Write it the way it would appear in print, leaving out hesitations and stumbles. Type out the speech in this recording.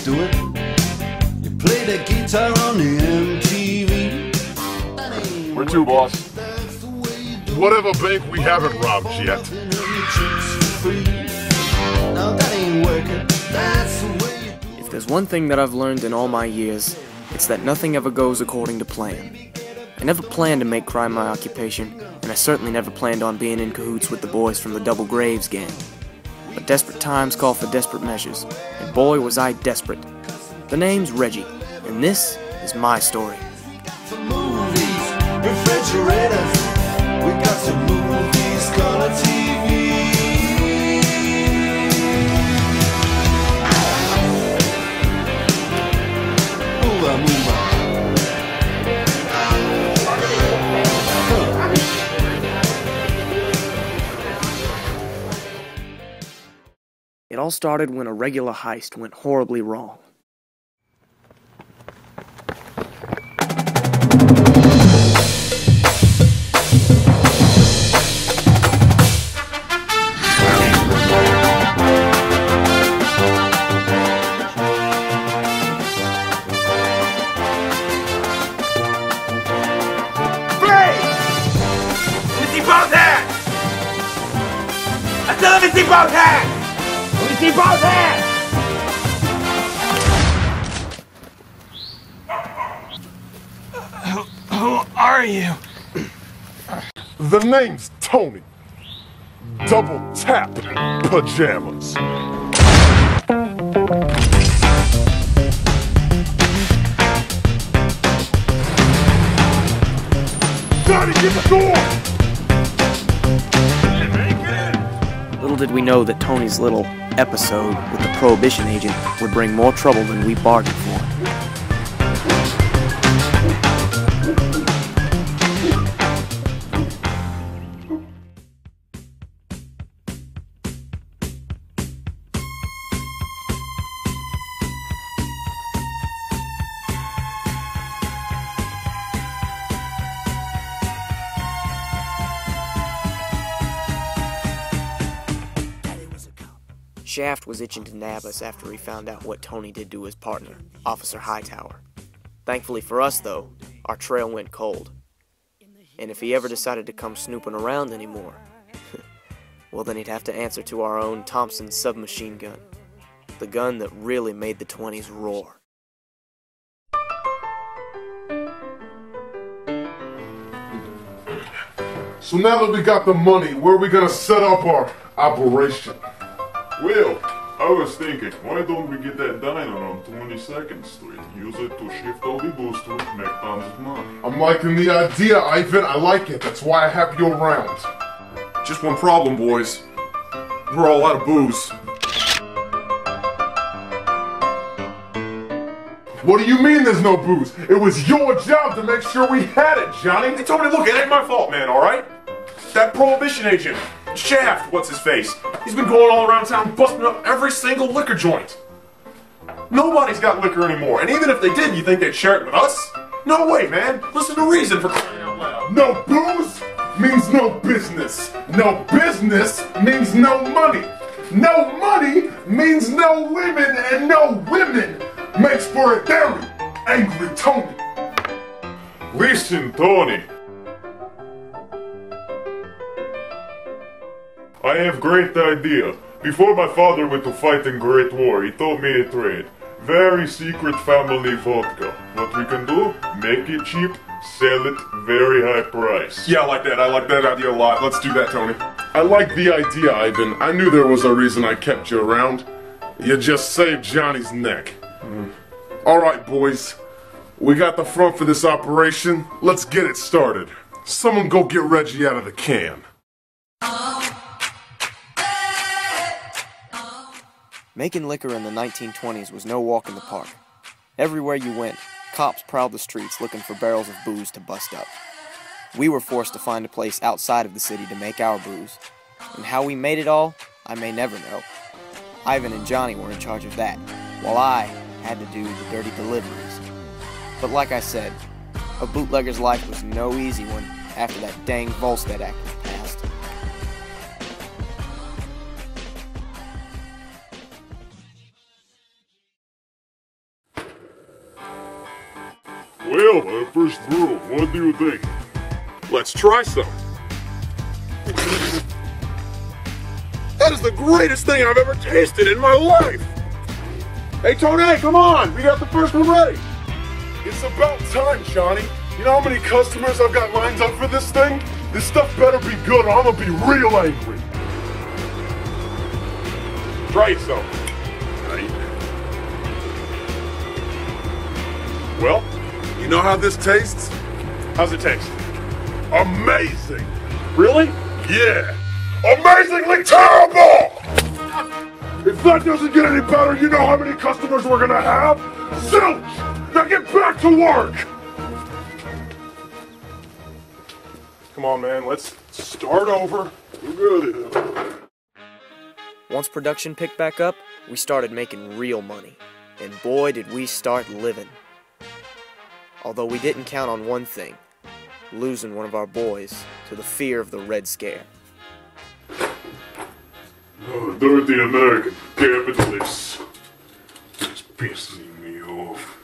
do it. You play the guitar on the MTV. Where to, boss? Whatever bank we haven't robbed yet. If there's one thing that I've learned in all my years, it's that nothing ever goes according to plan. I never planned to make crime my occupation, and I certainly never planned on being in cahoots with the boys from the Double Graves gang. But desperate times call for desperate measures, and boy was I desperate. The name's Reggie, and this is my story. For movies, refrigerators, we got some movies, color TV. Move on. It all started when a regular heist went horribly wrong. Let me see both hands! Let me see both hands! Who are you? The name's Tony. Double tap pajamas. Johnny, get the door! Little did we know that Tony's little episode with the prohibition agent would bring more trouble than we bargained for. Shaft was itching to nab us after he found out what Tony did to his partner, Officer Hightower. Thankfully for us, though, our trail went cold. And if he ever decided to come snooping around anymore, well then he'd have to answer to our own Thompson submachine gun. The gun that really made the 20s roar. So now that we got the money, where are we gonna set up our operation? Well, I was thinking, why don't we get that diner on 22nd Street? Use it to shift all the booze to make tons of money. I'm liking the idea, Ivan. I like it. That's why I have you around. Just one problem, boys. We're all out of booze. What do you mean there's no booze? It was your job to make sure we had it, Johnny. Hey, Tony, look, it ain't my fault, man, alright? That prohibition agent, Shaft, what's his face? He's been going all around town busting up every single liquor joint. Nobody's got liquor anymore, and even if they did, you think they'd share it with us? No way, man. Listen to reason for crying out loud. No booze means no business. No business means no money. No money means no women, and no women makes for a very angry Tony. Listen, Tony. I have great idea. Before my father went to fight in Great War, he taught me a trade. Very secret family vodka. What we can do? Make it cheap, sell it very high price. Yeah, I like that. I like that idea a lot. Let's do that, Tony. I like the idea, Ivan. I knew there was a reason I kept you around. You just saved Johnny's neck. Alright, boys. We got the front for this operation. Let's get it started. Someone go get Reggie out of the can. Making liquor in the 1920s was no walk in the park. Everywhere you went, cops prowled the streets looking for barrels of booze to bust up. We were forced to find a place outside of the city to make our booze. And how we made it all, I may never know. Ivan and Johnny were in charge of that, while I had to do the dirty deliveries. But like I said, a bootlegger's life was no easy one after that dang Volstead Act was passed. Well, my first brew, what do you think? Let's try some. That is the greatest thing I've ever tasted in my life! Hey, Tony, come on! We got the first one ready! It's about time, Johnny. You know how many customers I've got lined up for this thing? This stuff better be good or I'm gonna be real angry. Try it some. Well, You know how this tastes? how's it taste? Amazing! Really? Yeah! Amazingly terrible! If that doesn't get any better, you know how many customers we're gonna have? Zilch! Now get back to work! Come on, man, let's start over. Once production picked back up, we started making real money. And boy, did we start living. Although we didn't count on one thing, losing one of our boys to the fear of the Red Scare. Oh, dirty American capitalists. It's pissing me off.